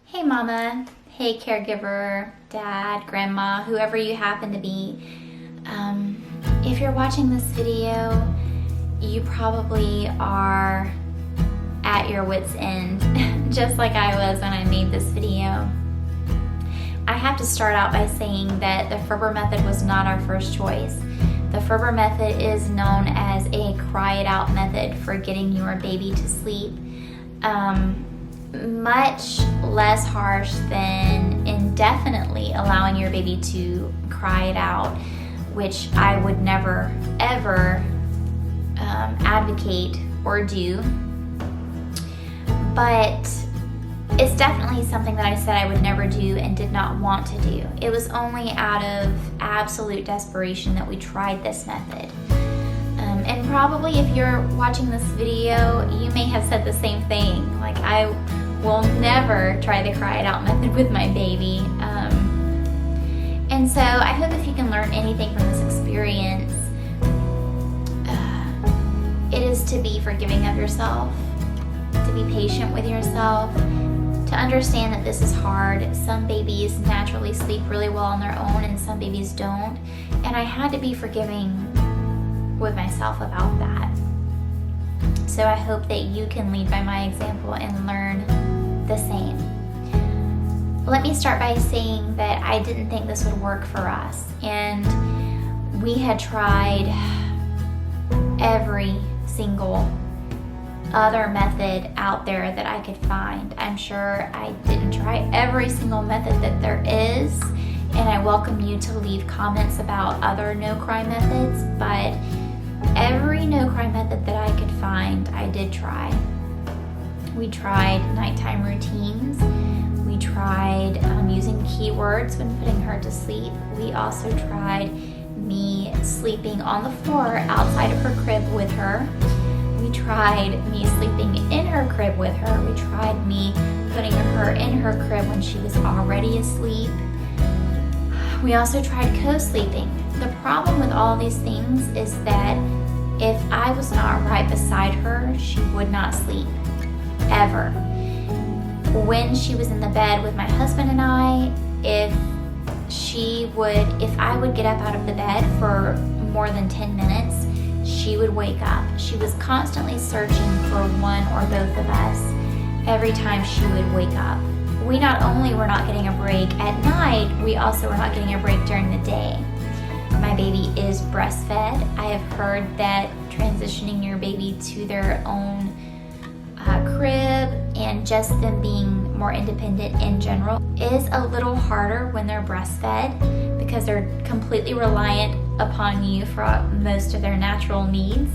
Hey mama, hey caregiver, dad, grandma, whoever you happen to be. If you're watching this video, you probably are at your wit's end, just like I was when I made this video. I have to start out by saying that the Ferber method was not our first choice. The Ferber method is known as a cry it out method for getting your baby to sleep. Much less harsh than indefinitely allowing your baby to cry it out, which I would never ever advocate or do. But it's definitely something that I said I would never do and did not want to do. It was only out of absolute desperation that we tried this method. And probably if you're watching this video, you may have said the same thing. Like, I will never try the cry it out method with my baby. And so I hope if you can learn anything from this experience, it is to be forgiving of yourself, to be patient with yourself, to understand that this is hard. Some babies naturally sleep really well on their own and some babies don't. And I had to be forgiving with myself about that. So I hope that you can lead by my example and learn the same. Let me start by saying that I didn't think this would work for us. And we had tried every single other method out there that I could find. I'm sure I didn't try every single method that there is, and I welcome you to leave comments about other no-cry methods, but every no-cry method that I could find, I did try. We tried nighttime routines. We tried using keywords when putting her to sleep. We also tried me sleeping on the floor outside of her crib with her. We tried me sleeping in her crib with her. We tried me putting her in her crib when she was already asleep. We also tried co-sleeping the problem with all these things is that if I was not right beside her, she would not sleep, ever. When she was in the bed with my husband and I, if I would get up out of the bed for more than 10 minutes, she would wake up. She was constantly searching for one or both of us every time she would wake up. We not only were not getting a break at night, we also were not getting a break during the day. My baby is breastfed. I have heard that transitioning your baby to their own crib and just them being more independent in general is a little harder when they're breastfed because they're completely reliant upon you for most of their natural needs.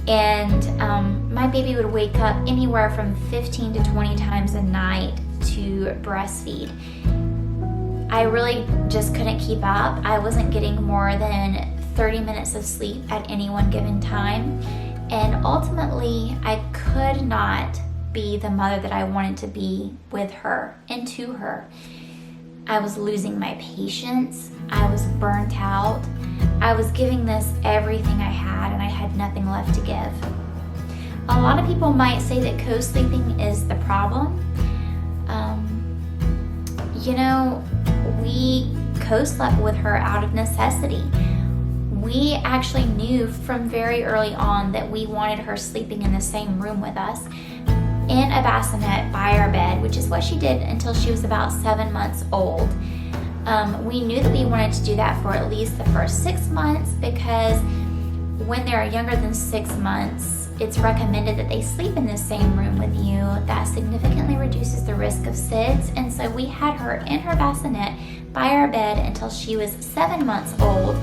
And my baby would wake up anywhere from 15 to 20 times a night to breastfeed. I really just couldn't keep up. I wasn't getting more than 30 minutes of sleep at any one given time. And ultimately, I could not be the mother that I wanted to be with her and to her. I was losing my patience. I was burnt out. I was giving this everything I had, and I had nothing left to give. A lot of people might say that co-sleeping is the problem. We co-slept with her out of necessity. We actually knew from very early on that we wanted her sleeping in the same room with us in a bassinet by our bed, which is what she did until she was about 7 months old. We knew that we wanted to do that for at least the first 6 months because when they're younger than 6 months, it's recommended that they sleep in the same room with you. That significantly reduces the risk of SIDS, and so we had her in her bassinet by our bed until she was 7 months old.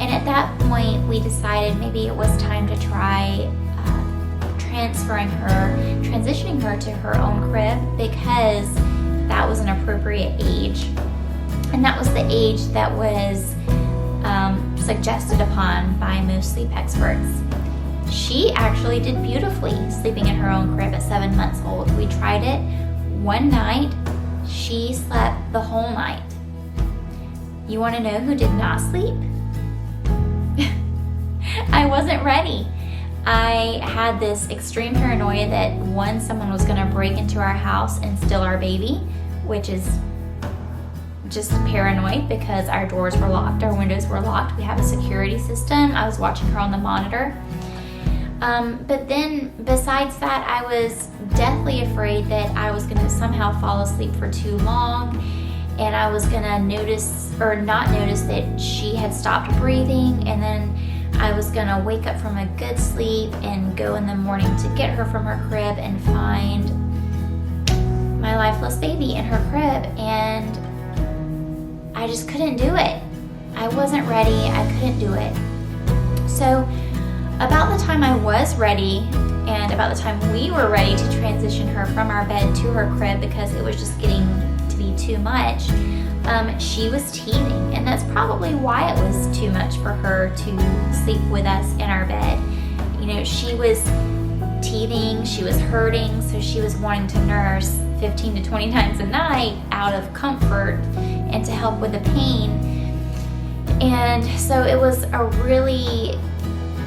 And at that point, we decided maybe it was time to try transitioning her to her own crib because that was an appropriate age. And that was the age that was suggested upon by most sleep experts. She actually did beautifully sleeping in her own crib at 7 months old. We tried it one night. She slept the whole night. You want to know who did not sleep? I wasn't ready. I had this extreme paranoia that someone was going to break into our house and steal our baby, which is just paranoid because our doors were locked, our windows were locked. We have a security system. I was watching her on the monitor. But then besides that, I was deathly afraid that I was going to somehow fall asleep for too long and I was going to notice or not notice that she had stopped breathing, and then I was going to wake up from a good sleep and go in the morning to get her from her crib and find my lifeless baby in her crib, and I just couldn't do it. I wasn't ready. I couldn't do it. So about the time I was ready and about the time we were ready to transition her from our bed to her crib because it was just getting to be too much, she was teething, and that's probably why it was too much for her to sleep with us in our bed. She was teething, she was hurting, so she was wanting to nurse 15 to 20 times a night out of comfort and to help with the pain. And so it was a really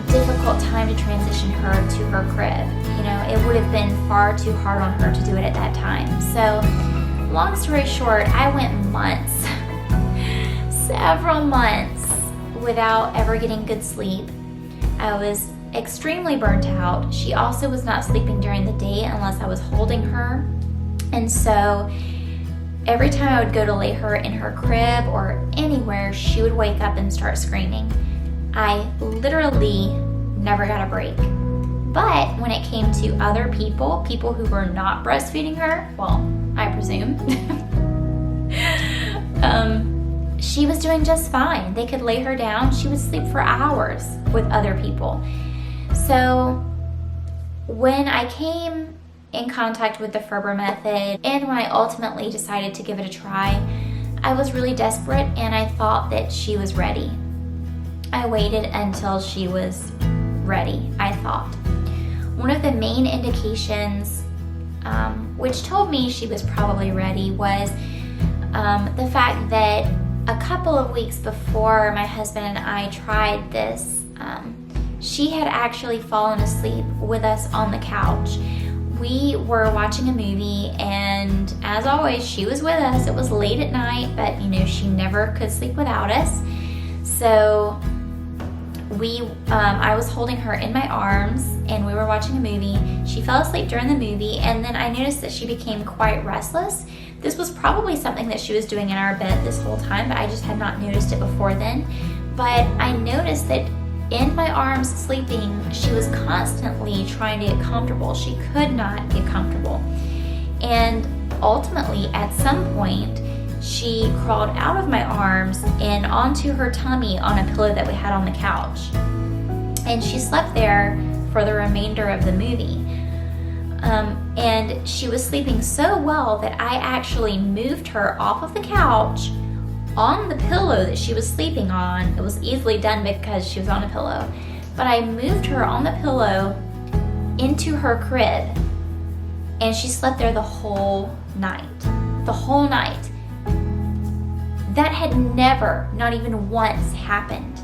difficult time to transition her to her crib. It would have been far too hard on her to do it at that time. So long story short, I went months, several months without ever getting good sleep. I was extremely burnt out. She also was not sleeping during the day unless I was holding her. And so every time I would go to lay her in her crib or anywhere, she would wake up and start screaming. I literally never got a break. But when it came to other people who were not breastfeeding her, well, I presume, she was doing just fine. They could lay her down. She would sleep for hours with other people. So when I came in contact with the Ferber method and when I ultimately decided to give it a try, I was really desperate and I thought that she was ready. I waited until she was ready, I thought. One of the main indications which told me she was probably ready was the fact that a couple of weeks before my husband and I tried this, she had actually fallen asleep with us on the couch. We were watching a movie, and as always, she was with us. It was late at night, but she never could sleep without us. So I was holding her in my arms, and we were watching a movie. She fell asleep during the movie, and then I noticed that she became quite restless. This was probably something that she was doing in our bed this whole time, but I just had not noticed it before then. But I noticed that in my arms sleeping, she was constantly trying to get comfortable. She could not get comfortable. And ultimately, at some point, she crawled out of my arms and onto her tummy on a pillow that we had on the couch. And she slept there for the remainder of the movie. And she was sleeping so well that I actually moved her off of the couch on the pillow that she was sleeping on. It was easily done because she was on a pillow. But I moved her on the pillow into her crib, and she slept there the whole night. The whole night. That had never, not even once, happened.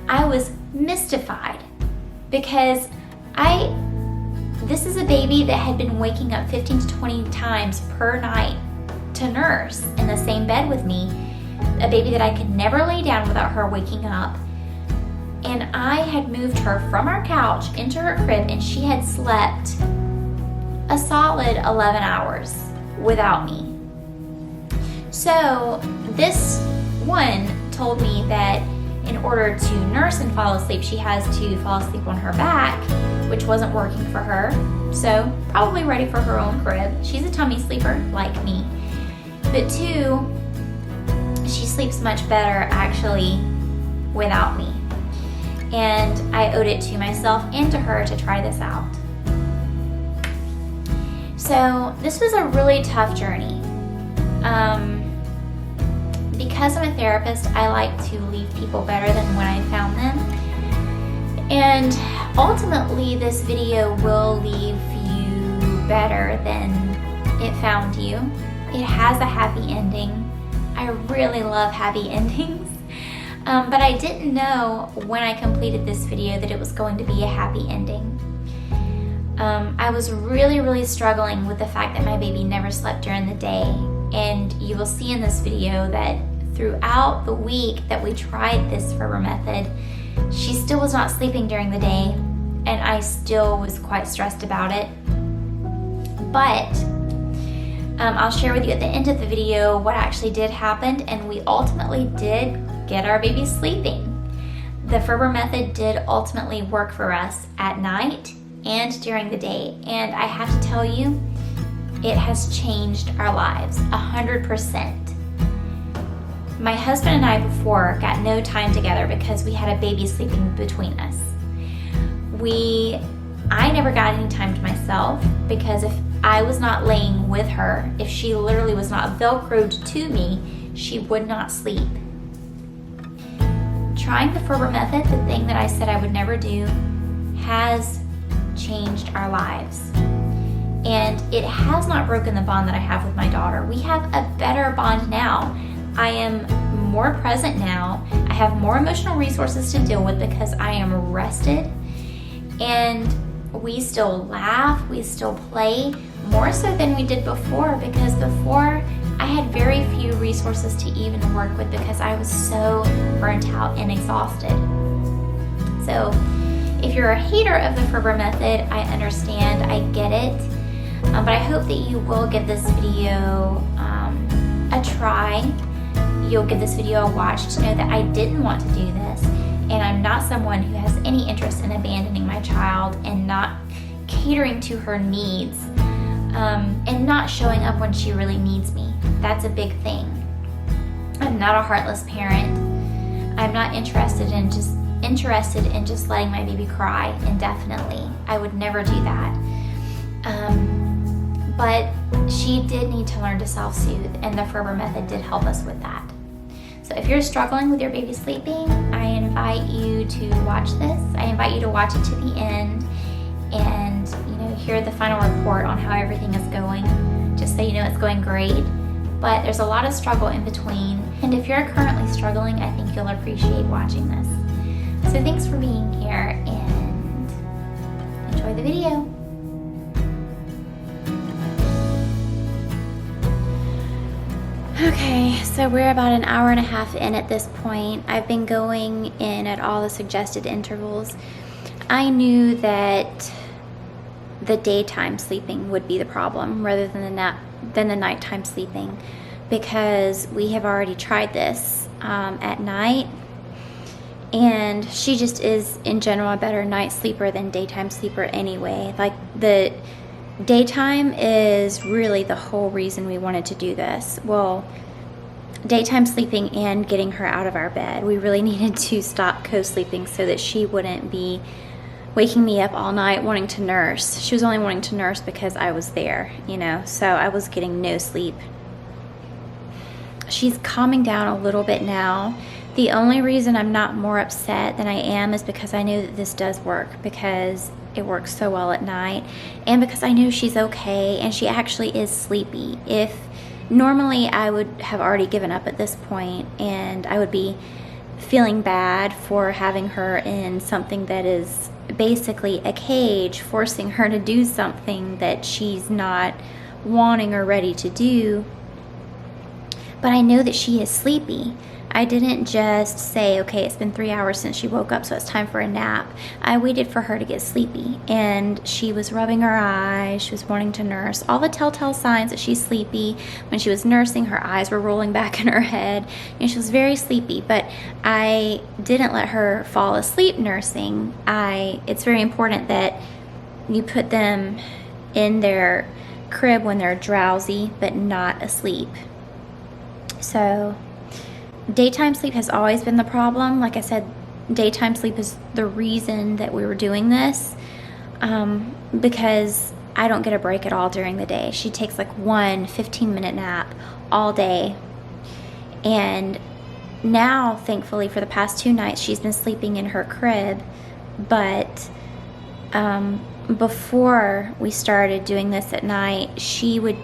I was mystified because this is a baby that had been waking up 15 to 20 times per night to nurse in the same bed with me. A baby that I could never lay down without her waking up. And I had moved her from our couch into her crib, and she had slept a solid 11 hours without me. So this one told me that in order to nurse and fall asleep, she has to fall asleep on her back, which wasn't working for her. So probably ready for her own crib. She's a tummy sleeper like me. But two, she sleeps much better actually without me. And I owed it to myself and to her to try this out. So this was a really tough journey. Because I'm a therapist, I like to leave people better than when I found them. And ultimately, this video will leave you better than it found you. It has a happy ending. I really love happy endings. But I didn't know when I completed this video that it was going to be a happy ending. I was really struggling with the fact that my baby never slept during the day. And you will see in this video that throughout the week that we tried this Ferber method, she still was not sleeping during the day, and I still was quite stressed about it. But I'll share with you at the end of the video what actually did happen, and we ultimately did get our baby sleeping. The Ferber method did ultimately work for us at night and during the day, and I have to tell you, it has changed our lives 100%. My husband and I before got no time together because we had a baby sleeping between us. I never got any time to myself because if I was not laying with her, if she literally was not velcroed to me, she would not sleep. Trying the Ferber method, the thing that I said I would never do, has changed our lives. And it has not broken the bond that I have with my daughter. We have a better bond now. I am more present now. I have more emotional resources to deal with because I am rested. And we still laugh, we still play, more so than we did before, because before I had very few resources to even work with because I was so burnt out and exhausted. So if you're a hater of the Ferber method, I understand, I get it. But I hope that you will give this video a try. You'll give this video a watch to know that I didn't want to do this, and I'm not someone who has any interest in abandoning my child and not catering to her needs, and not showing up when she really needs me. That's a big thing. I'm not a heartless parent. I'm not interested in just letting my baby cry indefinitely. I would never do that. But she did need to learn to self-soothe, and the Ferber method did help us with that. So if you're struggling with your baby sleeping, I invite you to watch this. I invite you to watch it to the end and hear the final report on how everything is going, just so you know it's going great. but there's a lot of struggle in between. And if you're currently struggling, I think you'll appreciate watching this. So thanks for being here and enjoy the video. Okay, so we're about an hour and a half in at this point. I've been going in at all the suggested intervals. I knew that the daytime sleeping would be the problem rather than the nighttime sleeping, because we have already tried this at night, and she just is in general a better night sleeper than daytime sleeper anyway. Like, the daytime is really the whole reason we wanted to do this. Well, daytime sleeping and getting her out of our bed. We really needed to stop co-sleeping so that she wouldn't be waking me up all night wanting to nurse. She was only wanting to nurse because I was there, you know, so I was getting no sleep. She's calming down a little bit now. The only reason I'm not more upset than I am is because I know that this does work, because it works so well at night, and because I know she's okay and she actually is sleepy. If normally I would have already given up at this point, and I would be feeling bad for having her in something that is basically a cage, forcing her to do something that she's not wanting or ready to do. But I know that she is sleepy. I didn't just say, okay, it's been 3 hours since she woke up, so it's time for a nap. I waited for her to get sleepy, and she was rubbing her eyes, she was wanting to nurse. All the telltale signs that she's sleepy. When she was nursing, her eyes were rolling back in her head, and she was very sleepy, but I didn't let her fall asleep nursing. It's very important that you put them in their crib when they're drowsy, but not asleep. So daytime sleep has always been the problem. Like I said, daytime sleep is the reason that we were doing this, because I don't get a break at all during the day. She takes like one 15-minute nap all day. And now, thankfully, for the past 2 nights, she's been sleeping in her crib. But before we started doing this at night, she would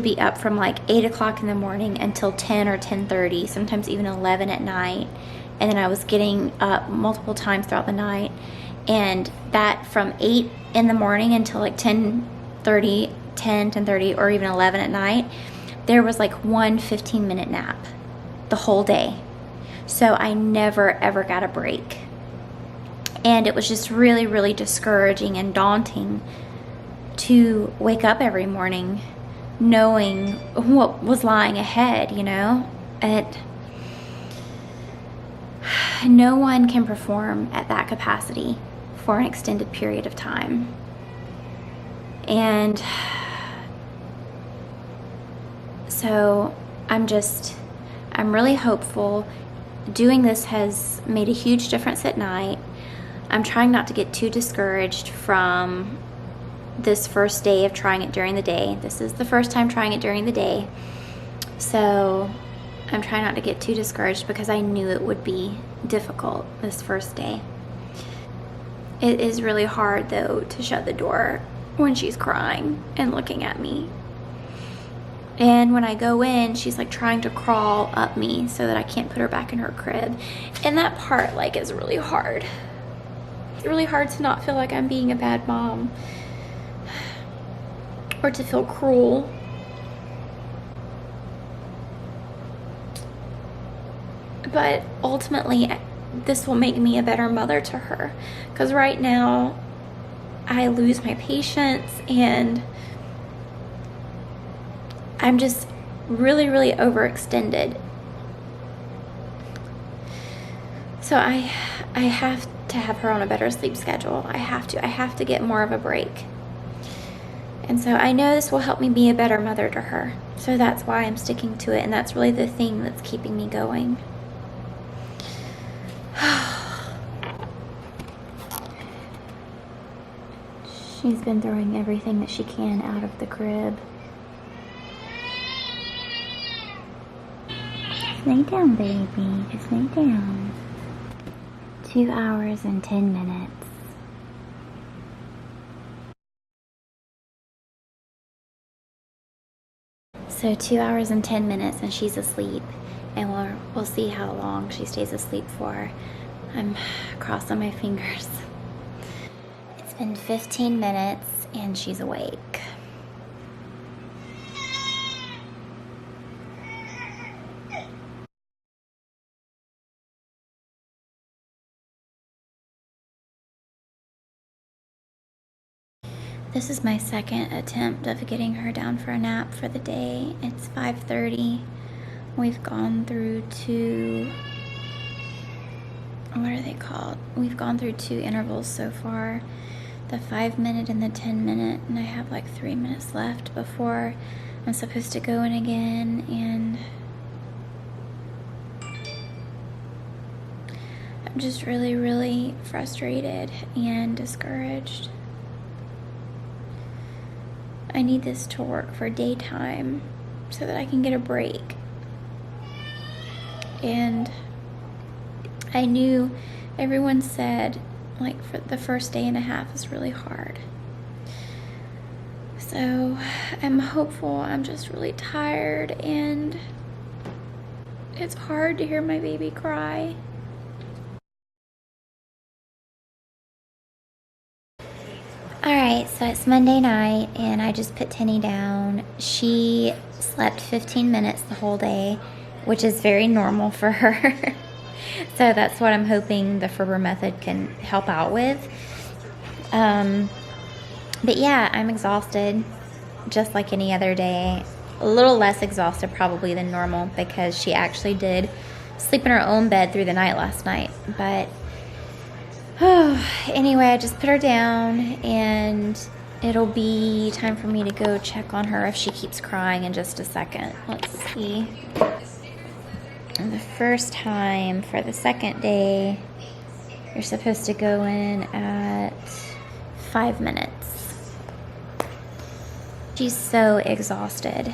be up from like 8 o'clock in the morning until 10 or 10:30, sometimes even 11 at night. And then I was getting up multiple times throughout the night. And that from 8 in the morning until like 10:30, or even 11 at night, there was like one 15-minute nap the whole day. So I never ever got a break. And it was just really, really discouraging and daunting to wake up every morning knowing what was lying ahead, you know? No one can perform at that capacity for an extended period of time. And so I'm really hopeful. Doing this has made a huge difference at night. I'm trying not to get too discouraged from this first day of trying it during the day. This is the first time trying it during the day. So I'm trying not to get too discouraged, because I knew it would be difficult this first day. It is really hard though to shut the door when she's crying and looking at me. And when I go in, she's like trying to crawl up me so that I can't put her back in her crib. And that part like is really hard. It's really hard to not feel like I'm being a bad mom, or to feel cruel. But ultimately, this will make me a better mother to her, because right now I lose my patience and I'm just really, really overextended. So I have to have her on a better sleep schedule. I have to get more of a break. And so I know this will help me be a better mother to her. So that's why I'm sticking to it, and that's really the thing that's keeping me going. She's been throwing everything that she can out of the crib. Just lay down, baby. Just lay down. 2 hours and 10 minutes. So 2 hours and 10 minutes and she's asleep, and we'll see how long she stays asleep for. I'm crossing my fingers. It's been 15 minutes and she's awake. This is my second attempt of getting her down for a nap for the day. It's 5:30. We've gone through what are they called? We've gone through 2 intervals so far, the 5-minute and the 10-minute, and I have like 3 minutes left before I'm supposed to go in again, and I'm just really, really frustrated and discouraged. I need this to work for daytime so that I can get a break. And I knew everyone said, like, for the first day and a half is really hard. So I'm hopeful. I'm just really tired, and it's hard to hear my baby cry. Alright, so it's Monday night and I just put Tenny down. She slept 15 minutes the whole day, which is very normal for her. So that's what I'm hoping the Ferber method can help out with. But yeah, I'm exhausted just like any other day. A little less exhausted probably than normal because she actually did sleep in her own bed through the night last night. But anyway, I just put her down and it'll be time for me to go check on her if she keeps crying in just a second. Let's see. And the first time for the second day, you're supposed to go in at 5 minutes. She's so exhausted.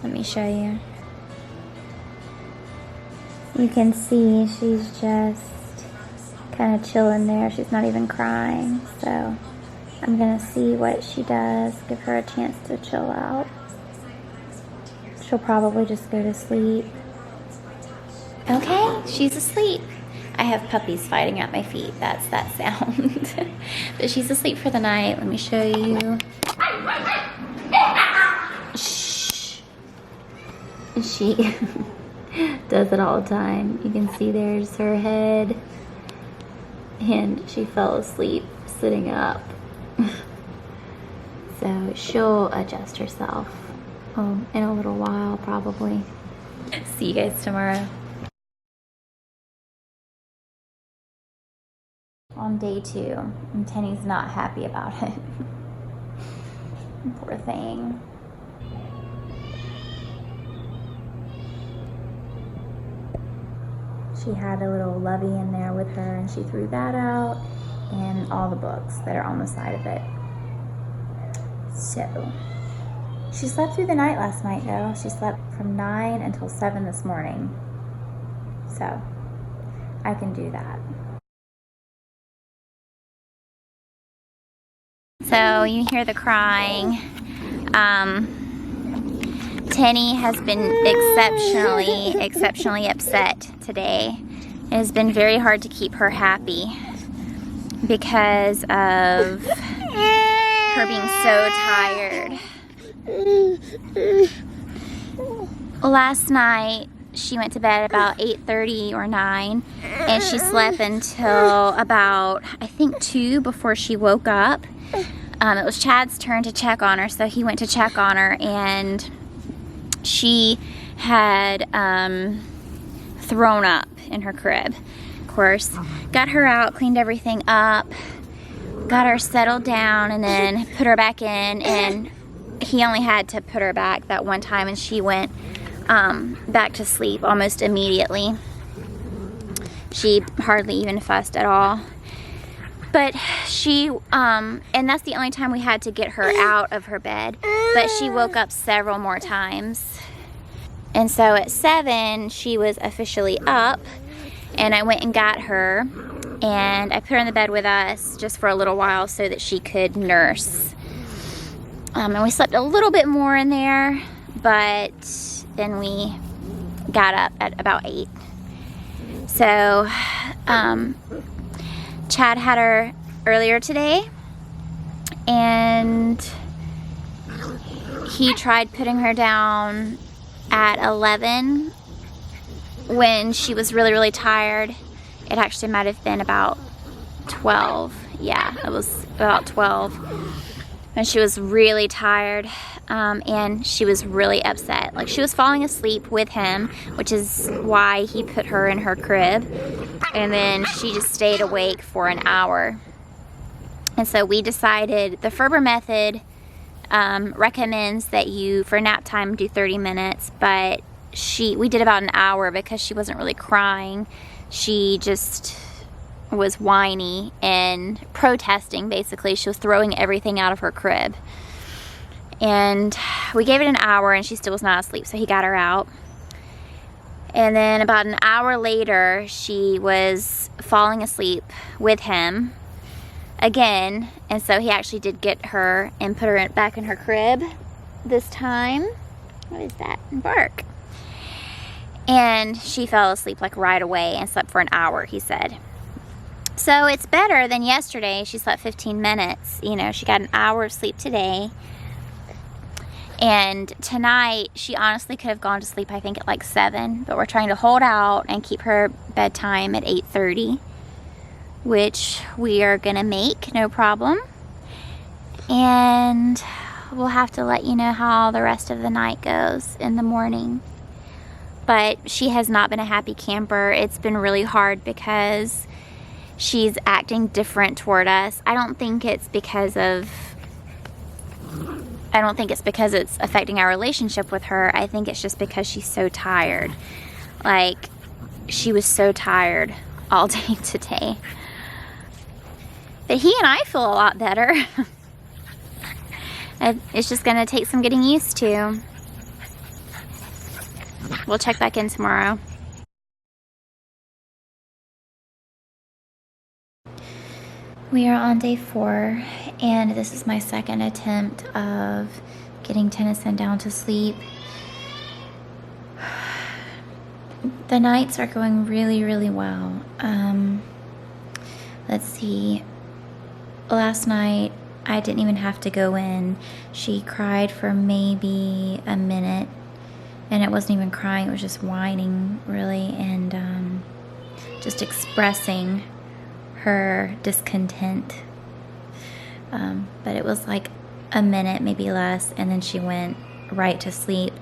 Let me show you. You can see she's just kind of chilling there. She's not even crying. So I'm gonna see what she does, give her a chance to chill out. She'll probably just go to sleep. Okay, she's asleep. I have puppies fighting at my feet. That's that sound. But she's asleep for the night. Let me show you. Shh. She does it all the time. You can see there's her head. And she fell asleep sitting up. So she'll adjust herself in a little while probably. See you guys tomorrow. On day 2, and Tenny's not happy about it. Poor thing. She had a little lovey in there with her and she threw that out and all the books that are on the side of it. So, she slept through the night last night though. She slept from 9 until 7 this morning. So, I can do that. So you hear the crying. Tenny has been exceptionally upset today. It has been very hard to keep her happy because of her being so tired. Last night, she went to bed about 8:30 or 9, and she slept until about, I think, 2 before she woke up. It was Chad's turn to check on her, so he went to check on her, and she had thrown up in her crib. Of course, got her out, cleaned everything up, got her settled down, and then put her back in, and he only had to put her back that one time, and she went back to sleep almost immediately. She hardly even fussed at all. But she, and that's the only time we had to get her out of her bed, but she woke up several more times. And so at 7, she was officially up, and I went and got her, and I put her in the bed with us just for a little while so that she could nurse. And we slept a little bit more in there, but then we got up at about 8. So Chad had her earlier today, and he tried putting her down at 11 when she was really tired. It actually might have been about 12. Yeah, it was about 12 when she was really tired, and she was really upset. Like, she was falling asleep with him, which is why he put her in her crib, and then she just stayed awake for an hour. And so we decided the Ferber method recommends that you, for nap time, do 30 minutes, but we did about an hour because she wasn't really crying. She just was whiny and protesting, basically. She was throwing everything out of her crib. And we gave it an hour and she still was not asleep, so he got her out. And then about an hour later, she was falling asleep with him again, and so he actually did get her and put her back in her crib this time. What is that? Bark. And she fell asleep like right away and slept for an hour, he said. So it's better than yesterday. She slept 15 minutes. You know, she got an hour of sleep today. And tonight, she honestly could have gone to sleep, I think, at like 7. But we're trying to hold out and keep her bedtime at 8:30, which we are going to make, no problem. And we'll have to let you know how the rest of the night goes in the morning. But she has not been a happy camper. It's been really hard because she's acting different toward us. I don't think it's because it's affecting our relationship with her. I think it's just because she's so tired. Like, she was so tired all day today. But he and I feel a lot better. It's just gonna take some getting used to. We'll check back in tomorrow. We are on day 4, and this is my second attempt of getting Tennyson down to sleep. The nights are going really well. Let's see. Last night, I didn't even have to go in. She cried for maybe a minute, and it wasn't even crying, it was just whining, really, and just expressing her discontent. But it was like a minute, maybe less, and then she went right to sleep.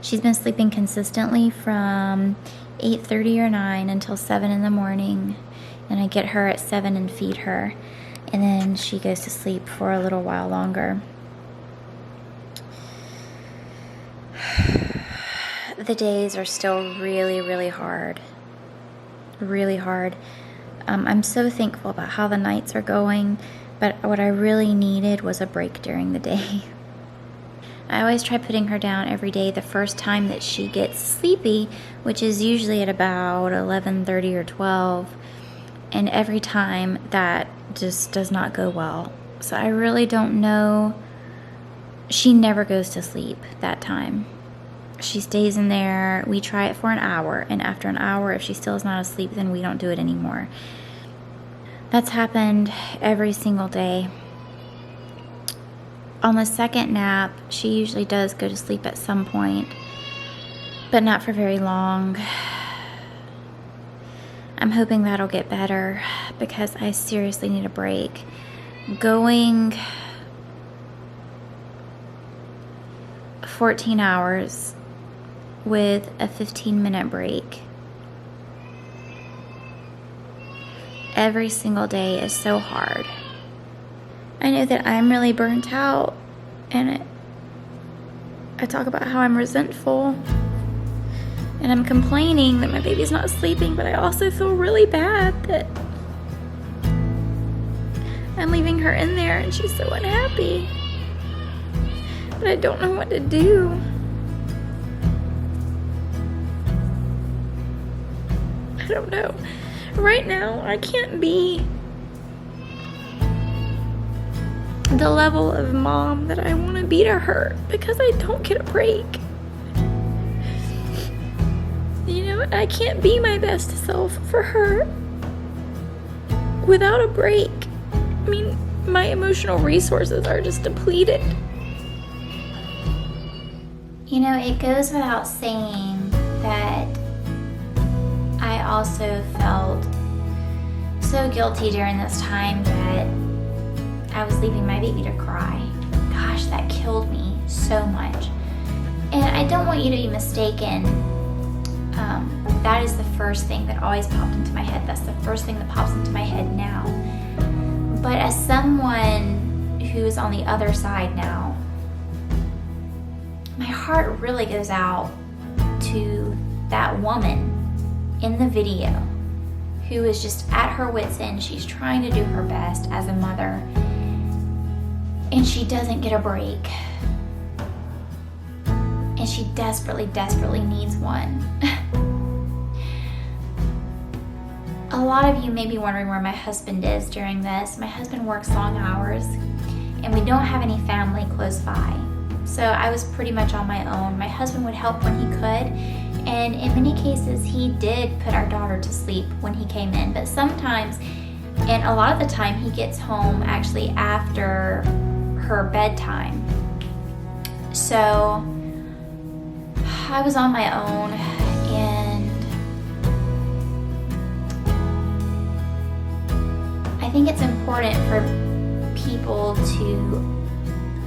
She's been sleeping consistently from 8:30 or 9 until 7 in the morning, and I get her at 7 and feed her, and then she goes to sleep for a little while longer. The days are still really hard. Really hard. I'm so thankful about how the nights are going, but what I really needed was a break during the day. I always try putting her down every day the first time that she gets sleepy, which is usually at about 11:30 or 12, and every time that just does not go well. So I really don't know. She never goes to sleep that time. She stays in there. We try it for an hour, and after an hour, if she still is not asleep, then we don't do it anymore. That's happened every single day. On the second nap, she usually does go to sleep at some point, but not for very long. I'm hoping that'll get better because I seriously need a break. Going 14 hours with a 15-minute break every single day is so hard. I know that I'm really burnt out, and I talk about how I'm resentful and I'm complaining that my baby's not sleeping, but I also feel really bad that I'm leaving her in there and she's so unhappy. But I don't know what to do. I don't know. Right now, I can't be the level of mom that I want to be to her because I don't get a break. You know, and I can't be my best self for her without a break. I mean, my emotional resources are just depleted. You know, it goes without saying that I also felt so guilty during this time that I was leaving my baby to cry. Gosh, that killed me so much. And I don't want you to be mistaken. That is the first thing that always popped into my head. That's the first thing that pops into my head now. But as someone who's on the other side now, my heart really goes out to that woman in the video who is just at her wit's end. She's trying to do her best as a mother, and she doesn't get a break. And she desperately, desperately needs one. A lot of you may be wondering where my husband is during this. My husband works long hours, and we don't have any family close by. So I was pretty much on my own. My husband would help when he could, and in many cases he did put our daughter to sleep when he came in. But sometimes, and a lot of the time, he gets home actually after her bedtime. So I was on my own, and I think it's important for people to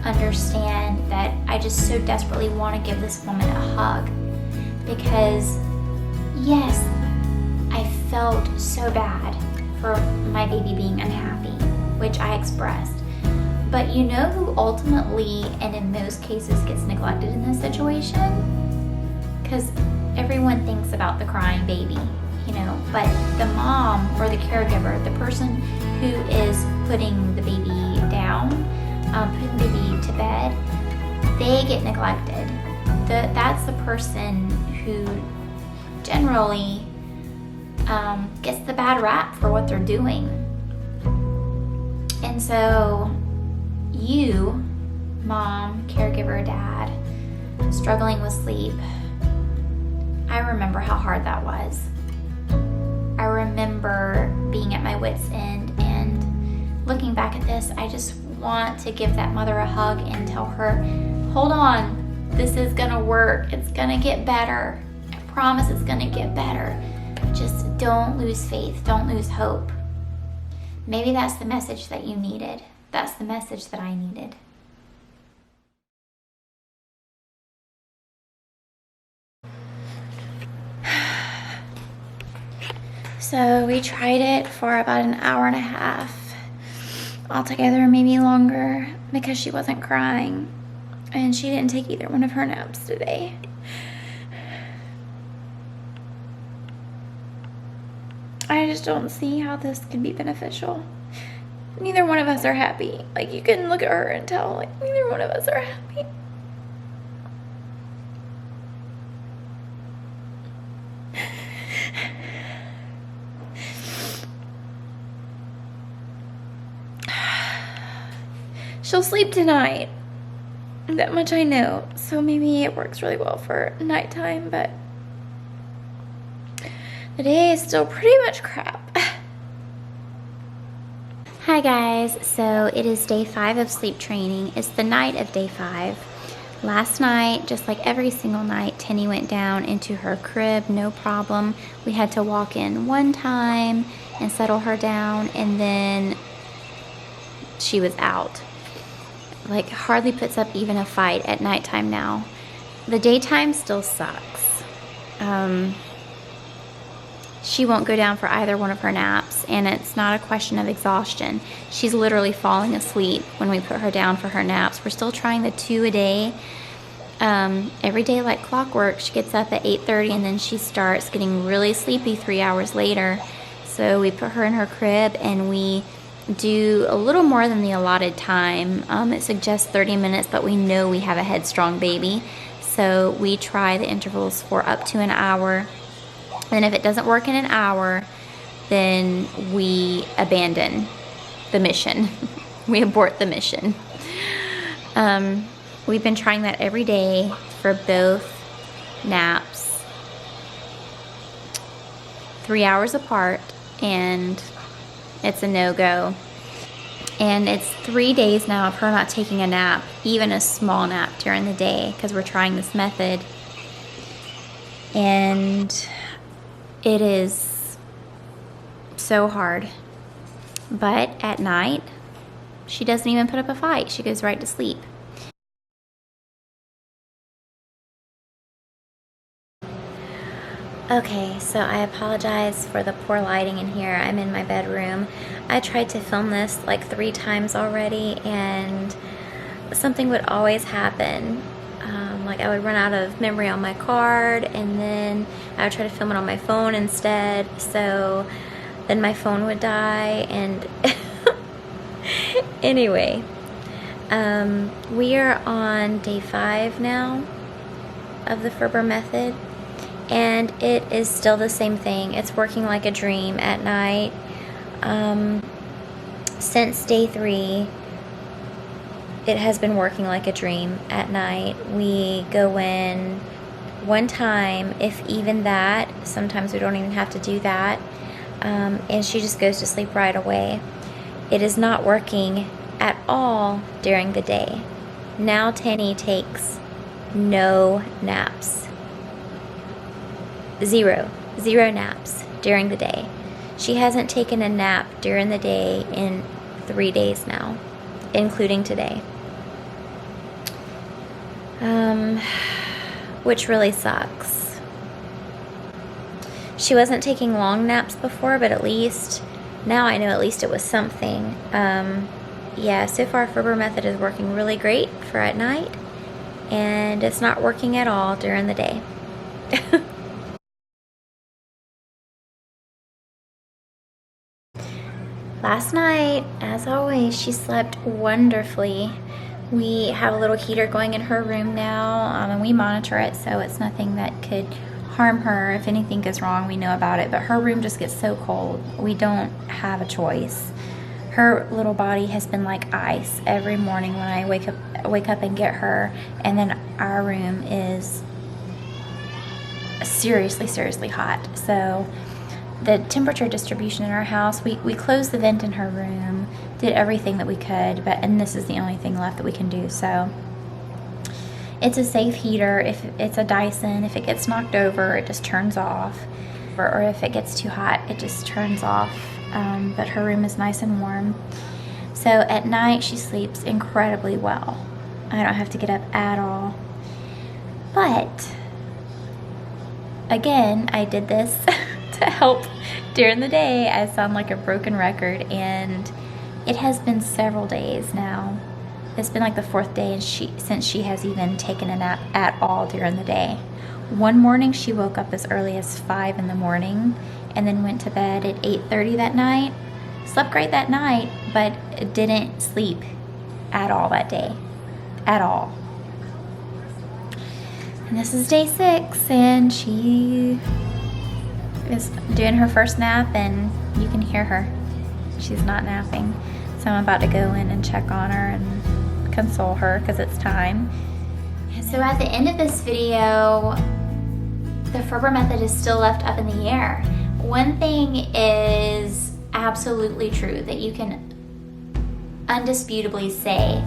understand that I just so desperately want to give this woman a hug, because yes, I felt so bad for my baby being unhappy, which I expressed. But you know who ultimately and in most cases gets neglected in this situation? Because everyone thinks about the crying baby, you know, but the mom or the caregiver, the person who is putting the baby down, putting the baby to bed, they get neglected. That's the person who generally gets the bad rap for what they're doing. And so you, mom, caregiver, dad, struggling with sleep, I remember how hard that was. I remember being at my wit's end, and looking back at this, I just want to give that mother a hug and tell her, hold on, this is gonna work. It's gonna get better. I promise it's gonna get better. Just don't lose faith. Don't lose hope. Maybe that's the message that you needed. That's the message that I needed. So we tried it for about an hour and a half altogether, maybe longer, because she wasn't crying and she didn't take either one of her naps today. I just don't see how this can be beneficial. Neither one of us are happy. Like, you can look at her and tell, like, neither one of us are happy. She'll sleep tonight. That much I know. So maybe it works really well for nighttime, but the day is still pretty much crap. Hi guys, so it is day 5 of sleep training. It's the night of day 5. Last night, just like every single night, Tenny went down into her crib, no problem. We had to walk in one time and settle her down, and then she was out. Like, hardly puts up even a fight at nighttime now. The daytime still sucks. She won't go down for either one of her naps, and it's not a question of exhaustion. She's literally falling asleep when we put her down for her naps. We're still trying the 2 a day. Every day like clockwork. She gets up at 8:30, and then she starts getting really sleepy 3 hours later. So we put her in her crib, and we do a little more than the allotted time. It suggests 30 minutes, but we know we have a headstrong baby. So we try the intervals for up to an hour. And if it doesn't work in an hour, then we abandon the mission. we abort the mission. We've been trying that every day for both naps, 3 hours apart, and it's a no-go. And it's 3 days now of her not taking a nap, even a small nap during the day, because we're trying this method. And it is so hard. But at night, she doesn't even put up a fight. She goes right to sleep. Okay, so I apologize for the poor lighting in here. I'm in my bedroom. I tried to film this like 3 times already, and something would always happen. Like I would run out of memory on my card, and then I would try to film it on my phone instead. So then my phone would die, and anyway, we are on day 5 now of the Ferber method. And it is still the same thing. It's working like a dream at night. Since day 3, it has been working like a dream at night. We go in one time, if even that. Sometimes we don't even have to do that. And she just goes to sleep right away. It is not working at all during the day. Now Tenny takes no naps. Zero naps during the day. She hasn't taken a nap during the day in 3 days now, including today. Which really sucks. She wasn't taking long naps before, but at least, now I know at least it was something. Yeah, so far Ferber method is working really great for at night, and it's not working at all during the day. Last night, as always, she slept wonderfully. We have a little heater going in her room now, and we monitor it, so it's nothing that could harm her. If anything goes wrong, we know about it, but her room just gets so cold. We don't have a choice. Her little body has been like ice every morning when I wake up and get her, and then our room is seriously hot. So the temperature distribution in our house, we closed the vent in her room, did everything that we could, and this is the only thing left that we can do. So it's a safe heater. If it's a Dyson, if it gets knocked over, it just turns off, or if it gets too hot, it just turns off. But her room is nice and warm. So at night she sleeps incredibly well. I don't have to get up at all. But again, I did this to help during the day. I sound like a broken record, and it has been several days now. It's been like the 4th day since she has even taken a nap at all during the day. One morning she woke up as early as 5 in the morning and then went to bed at 8:30 that night. Slept great that night, but didn't sleep at all that day. At all. And this is day 6, and she is doing her first nap, and you can hear her. She's not napping. So I'm about to go in and check on her and console her because it's time. So at the end of this video, the Ferber method is still left up in the air. One thing is absolutely true that you can undisputably say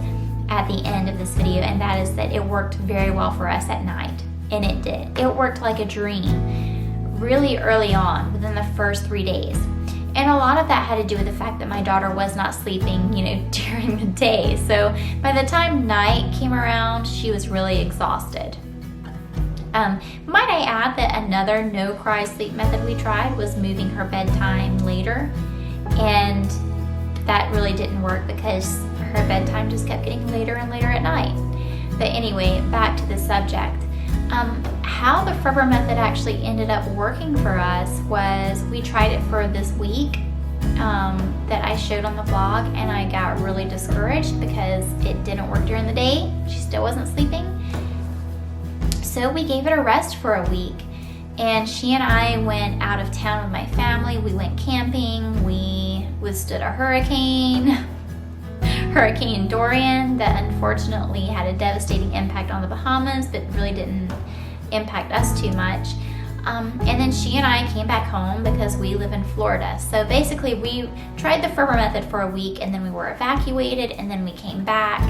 at the end of this video, and that is that it worked very well for us at night. And it did. It worked like a dream really early on, within the first 3 days. And a lot of that had to do with the fact that my daughter was not sleeping, during the day. So by the time night came around, she was really exhausted. Might I add that another no-cry sleep method we tried was moving her bedtime later, and that really didn't work because her bedtime just kept getting later and later at night. But anyway, back to the subject. How the Ferber method actually ended up working for us was we tried it for this week that I showed on the vlog, and I got really discouraged because it didn't work during the day. She still wasn't sleeping. So we gave it a rest for a week, and she and I went out of town with my family. We went camping. We withstood a hurricane. Hurricane Dorian that unfortunately had a devastating impact on the Bahamas, but really didn't impact us too much. And then she and I came back home because we live in Florida. So basically we tried the Ferber method for a week, and then we were evacuated, and then we came back.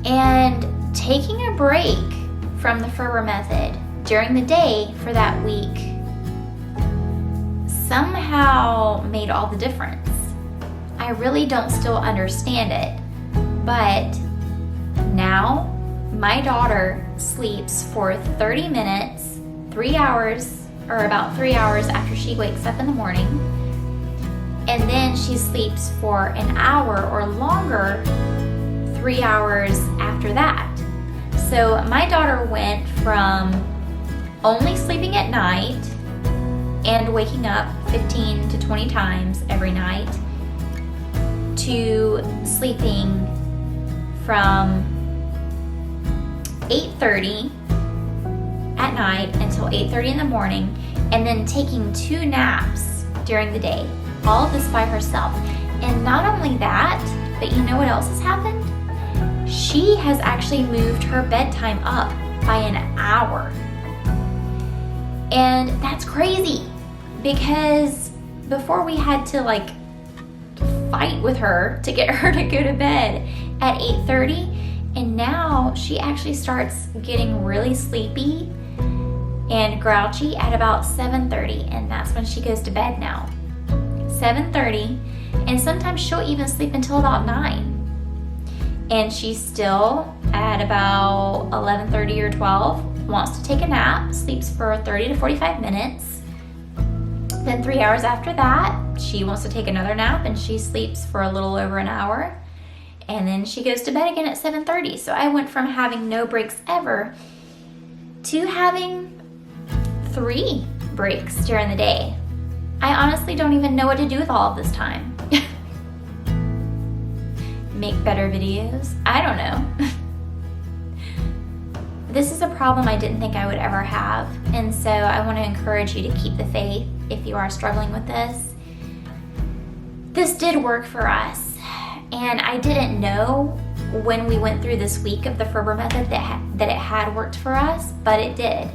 And taking a break from the Ferber method during the day for that week somehow made all the difference. I really don't still understand it, but now my daughter sleeps for 30 minutes, 3 hours, or about 3 hours after she wakes up in the morning, and then she sleeps for an hour or longer 3 hours after that. So my daughter went from only sleeping at night and waking up 15 to 20 times every night to sleeping from 8:30 at night until 8:30 in the morning, and then taking 2 naps during the day. All of this by herself. And not only that, but you know what else has happened? She has actually moved her bedtime up by an hour. And that's crazy, because before we had to like fight with her to get her to go to bed at 8:30, and now she actually starts getting really sleepy and grouchy at about 7:30, and that's when she goes to bed now. 7:30, and sometimes she'll even sleep until about 9. And she's still at about 11:30 or 12, wants to take a nap, sleeps for 30 to 45 minutes. Then 3 hours after that, she wants to take another nap, and she sleeps for a little over an hour. And then she goes to bed again at 7:30. So I went from having no breaks ever to having 3 breaks during the day. I honestly don't even know what to do with all of this time. Make better videos? I don't know. This is a problem I didn't think I would ever have, and so I want to encourage you to keep the faith if you are struggling with this. This did work for us, and I didn't know when we went through this week of the Ferber method that it had worked for us, but it did.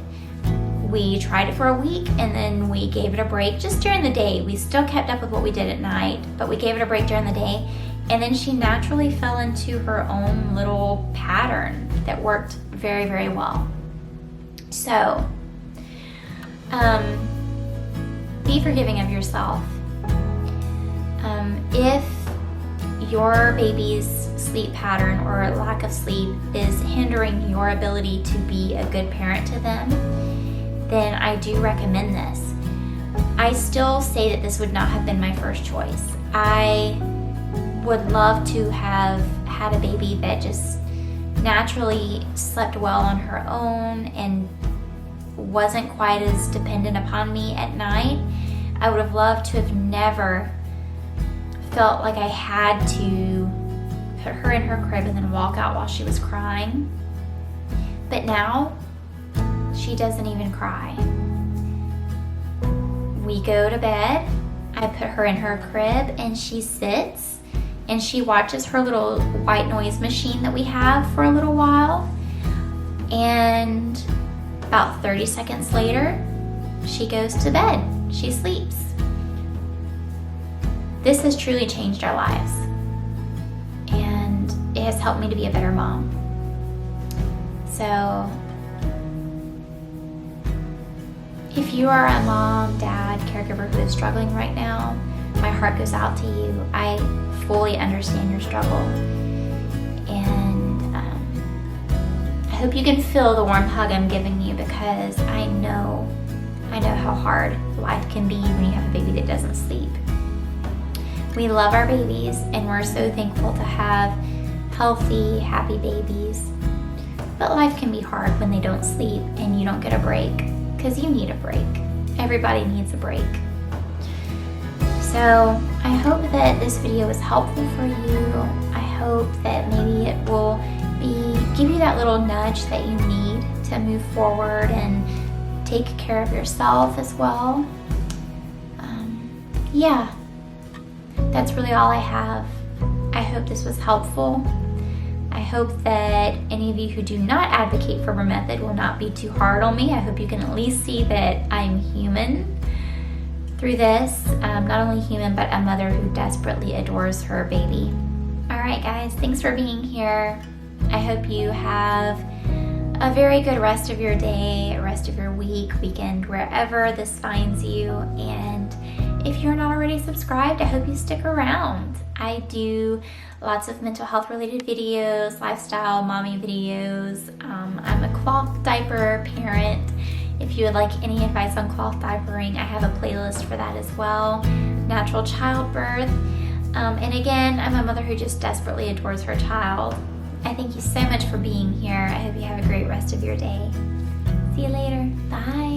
We tried it for a week, and then we gave it a break just during the day. We still kept up with what we did at night, but we gave it a break during the day, and then she naturally fell into her own little pattern that worked very, very well. So, be forgiving of yourself. If your baby's sleep pattern or lack of sleep is hindering your ability to be a good parent to them, then I do recommend this. I still say that this would not have been my first choice. I would love to have had a baby that just naturally slept well on her own and wasn't quite as dependent upon me at night. I would have loved to have never felt like I had to put her in her crib and then walk out while she was crying. But now, she doesn't even cry. We go to bed, I put her in her crib, and she sits and she watches her little white noise machine that we have for a little while. And about 30 seconds later, she goes to bed. She sleeps. This has truly changed our lives, and it has helped me to be a better mom. So, if you are a mom, dad, caregiver who is struggling right now, my heart goes out to you. I fully understand your struggle, and I hope you can feel the warm hug I'm giving you, because I know how hard life can be when you have a baby that doesn't sleep. We love our babies, and we're so thankful to have healthy, happy babies. But life can be hard when they don't sleep and you don't get a break, because you need a break. Everybody needs a break. So I hope that this video was helpful for you. I hope that maybe it will give you that little nudge that you need to move forward and take care of yourself as well. Yeah, that's really all I have. I hope this was helpful. I hope that any of you who do not advocate Ferber Method will not be too hard on me. I hope you can at least see that I'm human through this. Not only human, but a mother who desperately adores her baby. All right, guys, thanks for being here. I hope you have a very good rest of your day, rest of your week, weekend, wherever this finds you. And if you're not already subscribed, I hope you stick around. I do lots of mental health related videos, lifestyle, mommy videos. I'm a cloth diaper parent. If you would like any advice on cloth diapering, I have a playlist for that as well. Natural childbirth. And again, I'm a mother who just desperately adores her child. I thank you so much for being here. I hope you have a great rest of your day. See you later. Bye.